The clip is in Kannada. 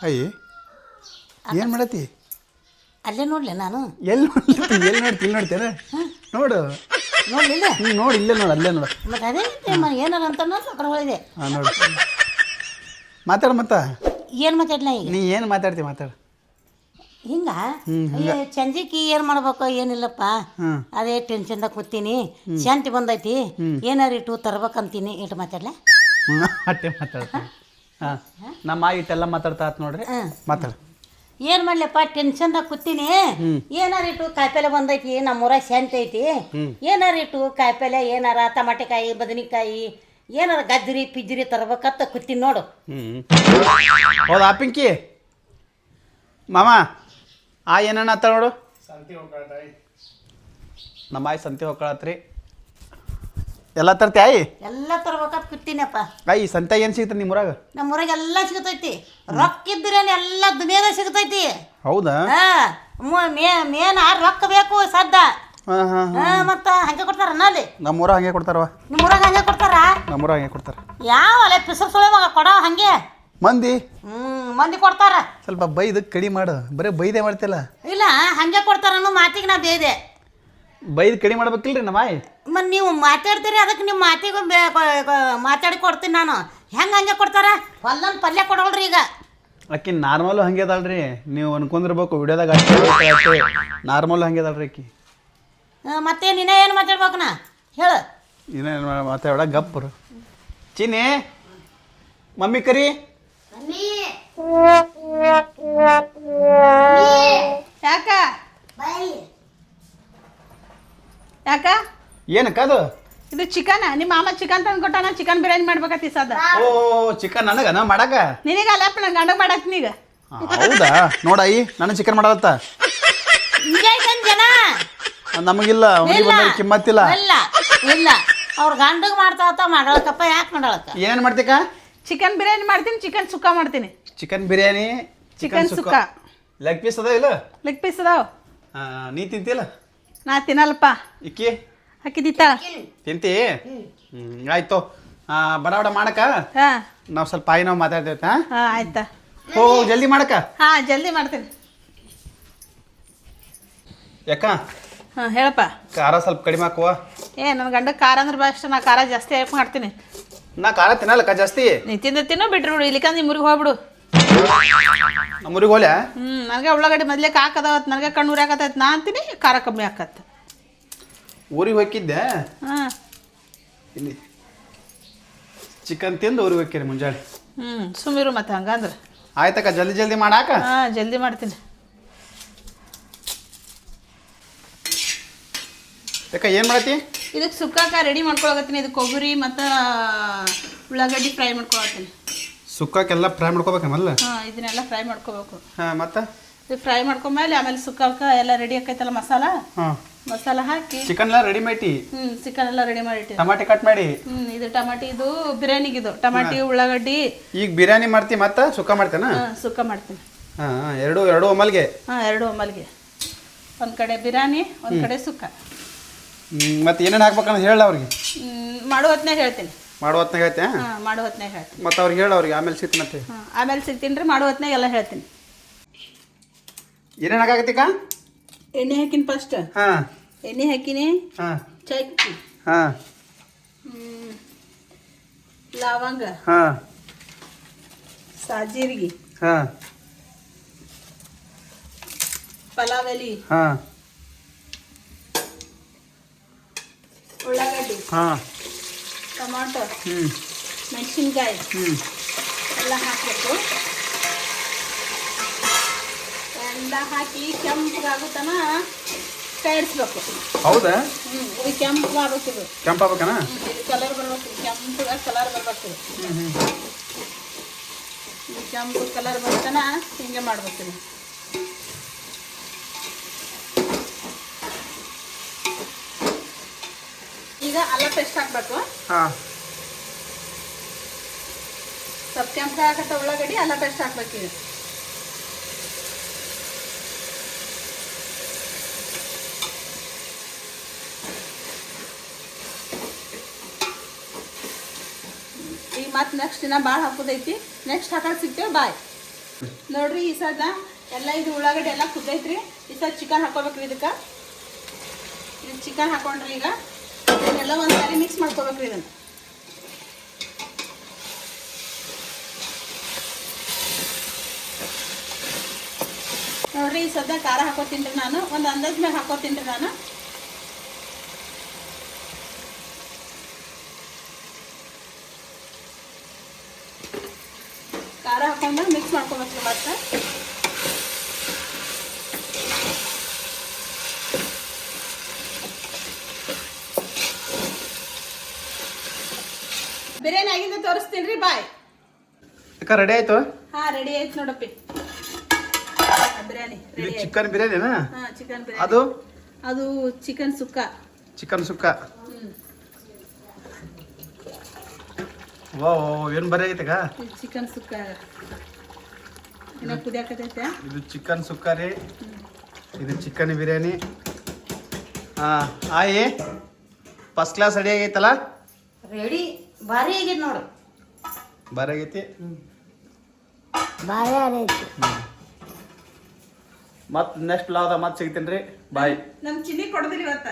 ಅಯ್ಯ ಏನು ಮಾಡತ್ತಿ? ಅಲ್ಲೇ ನೋಡ್ಲಿ ನಾನು. ಎಲ್ಲಿ ನೋಡ್ತಿ ಎಲ್ಲಿ ನೋಡ್ತಿ ಇಲ್ಲಿ ನೋಡ್ತೇನೆ ನೋಡು. ನೋಡ್ಲಿಲ್ಲ ನೋಡಿ ಇಲ್ಲೇ ನೋಡು ಅಲ್ಲೇ ನೋಡು. ಮತ್ತೆ ಅದೇ ಏನಾರ ಅಂತ ಕಡೆ ಹೋಳಿದೆ. ಹಾಂ ನೋಡು ಮಾತಾಡು ಮತ್ತೆ. ಏನು ಮಾತಾಡ್ಲ ಈಗ? ನೀ ಏನು ಮಾತಾಡ್ತಿ ಮಾತಾಡು. ಹಿಂಗ ಸಂಜೆಗೆ ಏನು ಮಾಡ್ಬೇಕು ಏನಿಲ್ಲಪ್ಪ, ಅದೇ ಟೆನ್ಷನ್ದಾಗ ಕೂತೀನಿ. ಶಾಂತಿ ಬಂದೈತಿ, ಏನಾರು ಇಟ್ಟು ತರ್ಬೇಕಂತೀನಿ. ಇಟ್ಟು ಮಾತಾಡ್ಲ ಅಟ್ಟೆ ಮಾತಾಡ್ತೀನಿ. ಹಾಂ ನಮ್ಮ ಇಟ್ಟೆಲ್ಲ ಮಾತಾಡ್ತಾ ಆತ್ ನೋಡ್ರಿ. ಮಾತಾಡು. ಏನು ಮಾಡ್ಲಪ್ಪ, ಟೆನ್ಷನ್ದಾಗ ಕೂತೀನಿ. ಏನಾರು ಇಟ್ಟು ಕಾಯಿಪಲ್ಲೆ ಬಂದೈತಿ, ನಮ್ಮೂರಾಗ ಶಾಂತಿ ಐತಿ. ಏನಾರು ಇಟ್ಟು ಕಾಯಿಪಲ್ಲೆ, ಏನಾರ ಟಮಾಟೆಕಾಯಿ, ಬದನೆಕಾಯಿ, ಏನಾರ ಗಜ್ಜರಿ ಪಿಜ್ಜರಿ ತರ್ಬೇಕತ್ತ ಕೂತೀನಿ ನೋಡು. ಹೌದಾ ಪಿಂಕಿ? ಮಾಮ ಏನನ್ನ ಆತ ನೋಡು. ನಮ್ಮ ಆಯಿ ಸಂತೆ ಹೋಗ್ಕೊಳತ್ರಿ. ಎಲ್ಲ ತರ್ತಿ ಆಯಿ? ಎಲ್ಲ ತರ್ಬೇಕಂತ ಕೂತೀನಪ್ಪ. ಆಯಿ ಸಂತೆ ಏನು ಸಿಗ್ತದೆ ನಿಮ್ಮೂರಾಗ? ನಮ್ಮೂರಾಗ ಎಲ್ಲ ಸಿಗ್ತೈತಿ. ರೊಕ್ಕ ಇದ್ರೇನು ಎಲ್ಲ ದುನಿಯಾದಾಗ ಸಿಗ್ತೈತಿ. ಹೌದಾ? ಮೇನ್ ರೊಕ್ಕ ಬೇಕು ಸದ್ದ. ಮತ್ತೆ ಹಂಗೆ ಕೊಡ್ತಾರ ಅಲ್ಲಿ? ನಮ್ಮೂರಾಗ ಹಂಗೆ ಕೊಡ್ತಾರವ. ನಿಮ್ಮೂರಾಗ ಹಂಗೆ ಕೊಡ್ತಾರ? ನಮ್ಮೂರಾಗ ಹಂಗೆ ಕೊಡ್ತಾರ. ಯಾವ ಅಲ್ಲೇ ಪಿಸರ್ ಸುಳೆ ಮಗ ಕೊಡೋ ಹಂಗೆ ಮಂದಿ ಮಂದಿ ಕೊಡ್ತಾರ. ಸ್ವಲ್ಪ ಬೈದು ಕಡಿಮೆ ಮಾಡು, ಬರೀ ಬೈದೇ ಮಾಡ್ತಿಲ್ಲ. ಇಲ್ಲ ಹಂಗೆ ಕೊಡ್ತಾರ ಅನ್ನೋ ಮಾತಿಗೆ ನಾ ಬೇಯ್ದೆ. ಬೈದು ಕಡಿಮೆ ಮಾಡ್ಬೇಕಿಲ್ರಿ ನಮ್ಮ ಆಯಿ. ಮತ್ತು ನೀವು ಮಾತಾಡ್ತೀರಿ, ಅದಕ್ಕೆ ನಿಮ್ಮ ಮಾತಿಗೂ ಮಾತಾಡಿ ಕೊಡ್ತೀನಿ ನಾನು. ಹೆಂಗೆ ಹಂಗೆ ಕೊಡ್ತಾರ? ಹೊಲ್ಲನ ಪಲ್ಯ ಕೊಡೋಳ್ರಿ ಈಗ. ಆಕಿ ನಾರ್ಮಲು ಹಂಗೆ ಅದಲ್ರಿ, ನೀವು ಅನ್ಕೊಂಡಿರ್ಬೇಕು ವಿಡಿಯೋದಾಗ ಅಷ್ಟೇ. ನಾರ್ಮಲ್ ಹಂಗೆ ಅದಲ್ರಿ ಆಕಿ. ಮತ್ತೆ ನೀನೇ ಏನು ಮಾತಾಡ್ಬೇಕು ನಾ ಹೇಳು? ಇನ್ನೇನು ಮಾತಾಡ ಗಪ್ಪರು. ಚಿನ್ನಿ ಮಮ್ಮಿ ಕರಿ. ಯಾಕ ಯಾಕ ಏನಕ್ಕದು? ಇದು ಚಿಕನ್. ನಿಮ್ಮ ಮಾಮ ಚಿಕನ್ ತಂದು ಕೊಟ್ಟಾನ. ಚಿಕನ್ ಬಿರಿಯಾನಿ ಮಾಡ್ಬೇಕತ್ತಿ ಸದ. ಓ ಚಿಕನ್ ನನಗ ಮಾಡಕ? ನಿನಗಲ್ಲಪ್ಪ, ನಂಗೆ ಗಂಡಗೆ ಮಾಡಾಕ್ತೀನಿ ಈಗ. ಹೌದಾ? ನೋಡಾಯಿ ನನಗೆ ಚಿಕನ್ ಮಾಡತ್ತ. ಜನ ನಮಗಿಲ್ಲ, ಕಿಮ್ಮತ್ತಿಲ್ಲ. ಇಲ್ಲ ಇಲ್ಲ ಅವ್ರ ಗಂಡಗೆ ಮಾಡ್ತಾವತ್ತ ಮಾಡಳಕಪ್ಪ. ಯಾಕೆ ಮಾಡಳಕ? ಏನೇನು ಮಾಡ್ತೀಕ? ಚಿಕನ್ ಬಿರಿಯಾನಿ ಮಾಡ್ತೀನಿ, ಚಿಕನ್ ಸುಕ್ಕ ಮಾಡ್ತೀನಿ. ಚಿಕನ್ ಬಿರಿಯಾನಿ, ಚಿಕನ್ ಸುಕ್ಕ. ಲೆಗ್ ಪೀಸ್ ಅದಾವ ಇಲ್ಲ? ಲೆಗ್ ಪೀಸ್ ಅದಾವ. ನೀ ತಿಂತಿಲ್ಲ? ನಾ ತಿನ್ನಲ್ಲಪ್ಪ. ಇಕ್ಕಿ ಹಾಕಿದಿತ್ತ ತಿಂತಿ? ಆಯ್ತು. ಬಡ ಬಡ ಮಾಡಕ. ನಾವು ಸ್ವಲ್ಪ ಆಯಿ ನಾವು ಮಾತಾಡ್ತೇವೆ. ಹಾಂ ಆಯ್ತಾ. ಓ ಜಲ್ದಿ ಮಾಡಕ. ಹಾಂ ಜಲ್ದಿ ಮಾಡ್ತೀನಿ. ಯಾಕ? ಹಾಂ ಹೇಳಪ್ಪ. ಖಾರ ಸ್ವಲ್ಪ ಕಡಿಮೆ ಹಾಕುವ. ನನ್ನ ಗಂಡ ಖಾರ ಅಂದ್ರೆ ಬೆಸ್ಟ್. ನಾ ಖಾರ ಜಾಸ್ತಿ ಹಾಕಿ ಮಾಡ್ತೀನಿ. ನಾ ಖಾರ ತಿನ್ನಲ್ಲಕ್ಕ ಜಾಸ್ತಿ. ನೀ ತಿನ್ನೋ ಬಿಟ್ರು ಬಿಡು. ಇಲ್ಲಿಕಂದ್ರೆ ನಿಮ್ಮ ಊರಿಗೆ ಹೋಗ್ಬಿಡು. ನಮ್ಮೂರಿಗೆ ಹೋಗ್ಯಾ? ನನಗೆ ಉಳ್ಳಾಗಡ್ಡಿ ಮೊದಲೇ ಹಾಕದವತ್ತು. ನನಗೆ ಕಣ್ಣು ಉರಿ ಹಾಕತ್ತೈತೆ. ನಾ ಅಂತೀನಿ ಖಾರ ಕಮ್ಮಿ ಹಾಕತ್ತ. ಊರಿಗೆ ಹೋಗಿದ್ದೆ. ಹಾಂ ಇಲ್ಲಿ ಚಿಕನ್ ತಿಂದು ಊರಿಗೆ ಹೋಗ್ಯಾರಿ ಮುಂಜಾನೆ. ಸುಮ್ಮಿರು ಮತ್ತೆ ಹಂಗಂದ್ರೆ. ಆಯ್ತಕ್ಕ ಜಲ್ದಿ ಜಲ್ದಿ ಮಾಡಾಕ. ಹಾಂ ಜಲ್ದಿ ಮಾಡ್ತೀನಿ. ಯಾಕ ಏನು ಮಾಡತ್ತಿ? ಇದಕ್ಕೆ ಸುಕ್ಕಾಕ ರೆಡಿ ಮಾಡ್ಕೊಳಕತ್ತೀನಿ. ಇದು ಕೊಬ್ಬರಿ ಮತ್ತು ಉಳ್ಳಾಗಡ್ಡಿ ಫ್ರೈ ಮಾಡ್ಕೊಳತ್ತೀನಿ. ಸುಕ್ಕಾಕೆಲ್ಲ ಫ್ರೈ ಮಾಡ್ಕೋಬೇಕಲ್ಲ? ಹಾಂ ಇದನ್ನೆಲ್ಲ ಫ್ರೈ ಮಾಡ್ಕೋಬೇಕು. ಹಾಂ ಮತ್ತೆ ಇದು ಫ್ರೈ ಮಾಡ್ಕೊಂಡ್ಮೇಲೆ ಆಮೇಲೆ ಸುಕ್ಕಾಕ ಎಲ್ಲ ರೆಡಿ ಆಕೈತಲ್ಲ ಮಸಾಲ. ಹಾಂ ಮಸಾಲ ಹಾಕಿ ಚಿಕನ್ ಎಲ್ಲ ರೆಡಿ ಮಾಡಿ. ಚಿಕನ್ ಎಲ್ಲ ರೆಡಿ ಮಾಡಿಟ್ಟು ಟಮಾಟಿ ಕಟ್ ಮಾಡಿ. ಇದು ಟಮಾಟಿ, ಇದು ಬಿರಿಯಾನಿಗಿದು ಟಮಾಟಿ ಉಳ್ಳಾಗಡ್ಡಿ. ಈಗ ಬಿರಿಯಾನಿ ಮಾಡ್ತಿ ಮತ್ತೆ ಸುಕ್ಕ ಮಾಡ್ತೇನ? ಸುಕ್ಕ ಮಾಡ್ತೀನಿ. ಹಾಂ ಎರಡು ಒಮ್ಮಲ್ಗೆ. ಹಾಂ ಎರಡು ಒಮ್ಮಲ್ಗೆ. ಒಂದು ಕಡೆ ಬಿರಿಯಾನಿ, ಒಂದು ಕಡೆ ಸುಕ್ಕ. ಮತ್ತೆ ಏನೇನು ಹಾಕ್ಬೇಕಂತ ಹೇಳ ಅವ್ರಿಗೆ. ಮಾಡೋ ಹೊತ್ನಾಗ ಹೇಳ್ತೀನಿ. ಮಾಡೋ ಹೊತ್ನಾಗ ಹೇಳ್ತೆ? ಹಾಂ ಮಾಡೋ ಹೊತ್ನಾಗ ಹೇಳ್ತೀನಿ. ಮತ್ತೆ ಅವ್ರಿಗೆ ಹೇಳ ಅವ್ರಿಗೆ ಆಮೇಲೆ ಸಿಗ್ತೀನಂತೆ. ಹಾಂ ಆಮೇಲೆ ಸಿಗ್ತೀನಿ ರೀ. ಮಾಡೋ ಹೊತ್ನಾಗ ಎಲ್ಲ ಹೇಳ್ತೀನಿ. ಏನೇನು ಹಾಕಾಕತ್ತೀಕ? ಎಣ್ಣೆ ಹಾಕಿನಿ ಫಸ್ಟ್. ಹಾಂ ಎಣ್ಣೆ ಹಾಕಿನಿ. ಹಾಂ ಚಕ್ಕೆ. ಹಾಂ ಲವಂಗ. ಹಾಂ ಸಾಜೀರಿಗೆ. ಹಾಂ ಪಲಾವ್ ಎಲೆ. ಹಾಂ ಉಳ್ಳಾಗಡ್ಡಿ. ಹಾಂ ಟೊಮಾಟೊ. ಮೆಣಸಿನ್ಕಾಯಿ ಎಲ್ಲ ಹಾಕಬೇಕು. ಎಲ್ಲ ಹಾಕಿ ಕೆಂಪಗಾಗುತ್ತಾನ ಕಾಯಿಸ್ಬೇಕು. ಹೌದಾ? ಇದು ಕೆಂಪಗಾಗಬೇಕು. ಕೆಂಪಾಗಬೇಕನ? ಇದು ಕಲರ್ ಬರ್ಬೇಕು. ಕೆಂಪಗ ಕಲರ್ ಬರ್ಬೇಕು. ಇದು ಕೆಂಪು ಕಲರ್ ಬರ್ತಾನ ಹಿಂಗೆ ಮಾಡ್ಬೇಕು. ಈಗ ಅಲ್ಲ ಪೇಸ್ಟ್ ಹಾಕ್ಬೇಕು. ಹಾಂ ಸ್ವಲ್ಪ ಕೆಂಪು ಹಾಕತ್ತ ಉಳ್ಳಾಗಡ್ಡಿ ಅಲ್ಲ ಪೇಸ್ಟ್ ಹಾಕ್ಬೇಕು. ಈಗ ಈಗ ಮತ್ತೆ ನೆಕ್ಸ್ಟ್ ದಿನ ಭಾಳ ಹಾಕೋದೈತಿ. ನೆಕ್ಸ್ಟ್ ಹಾಕಕ್ಕೆ ಸಿಗ್ತೇವೆ. ಬಾಯ್. ನೋಡ್ರಿ ಈ ಸದ ಎಲ್ಲ ಇದು ಉಳ್ಳಾಗಡ್ಡಿ ಎಲ್ಲ ಕುದ್ದೈತ್ರಿ. ಈ ಸದ ಚಿಕನ್ ಹಾಕೋಬೇಕ್ರಿ. ಇದಕ್ಕೆ ಇದು ಚಿಕನ್ ಹಾಕೊಂಡ್ರಿ. ಈಗ ಇದನ್ನೆಲ್ಲ ಒಂದು ಸಾರಿ ಮಿಕ್ಸ್ ಮಾಡ್ಕೋಬೇಕ್ರಿ. ಇದನ್ನು ನೋಡ್ರಿ ಈ ಸದ್ಯ ಖಾರ ಹಾಕೋತೀನಿ ನಾನು. ಒಂದು ಅಂದಾಜ್ ಮೇಲೆ ಹಾಕೋತೀನಿ ನಾನು. ಖಾರ ಹಾಕೊಂಡು ಮಿಕ್ಸ್ ಮಾಡ್ಕೊಬೇಕು. ಮತ್ತೆ ಬಿರಿಯಾನಿ ಆಗಿಂದ ತೋರಿಸ್ತೀನಿ ರೀ. ಬಾಯ್. ಅಕ್ಕ ರೆಡಿ ಆಯ್ತು? ಹಾ ರೆಡಿ ಆಯ್ತು ನೋಡಪ್ಪಿ. ಬಿರಿಯಾನಿ ಇದು ರೆಡಿ. ಚಿಕನ್ ಬಿರಿಯಾನಿನಾ? ಹಾ ಚಿಕನ್ ಬಿರಿಯಾನಿ. ಅದು ಚಿಕನ್ ಸುಕ್ಕ. ಚಿಕನ್ ಸುಕ್ಕ. ವಾ ಏನು ಬರೀ ಆಗೈತಕ್ಕ? ಇದು ಚಿಕನ್ ಸುಕ್ಕ ಇನ್ನ ಕುದಿಯಾಕತೈತೆ. ಇದು ಚಿಕನ್ ಸುಕ್ಕ ರೀ. ಇದು ಚಿಕನ್ ಬಿರಿಯಾನಿ. ಹಾಂ ಆಯಿ ಫಸ್ಟ್ ಕ್ಲಾಸ್ ರೆಡಿ ಆಗೈತಲ್ಲ? ರೆಡಿ ಭಾರಿ ಆಗೈತಿ ನೋಡು. ಬರೀ ಆಗೈತಿ. ಭಾರಿ ಆಗೈತಿ. ಮತ್ತೆ ನೆಕ್ಸ್ಟ್ ಲಾದ ಮತ್ತೆ ಸಿಗ್ತೀನಿ ರೀ. ಬಾಯ್. ನಮ್ ಚಿನ್ನಿ ಕೊಡೋದಿಲ್ಲ ಇವತ್ತ.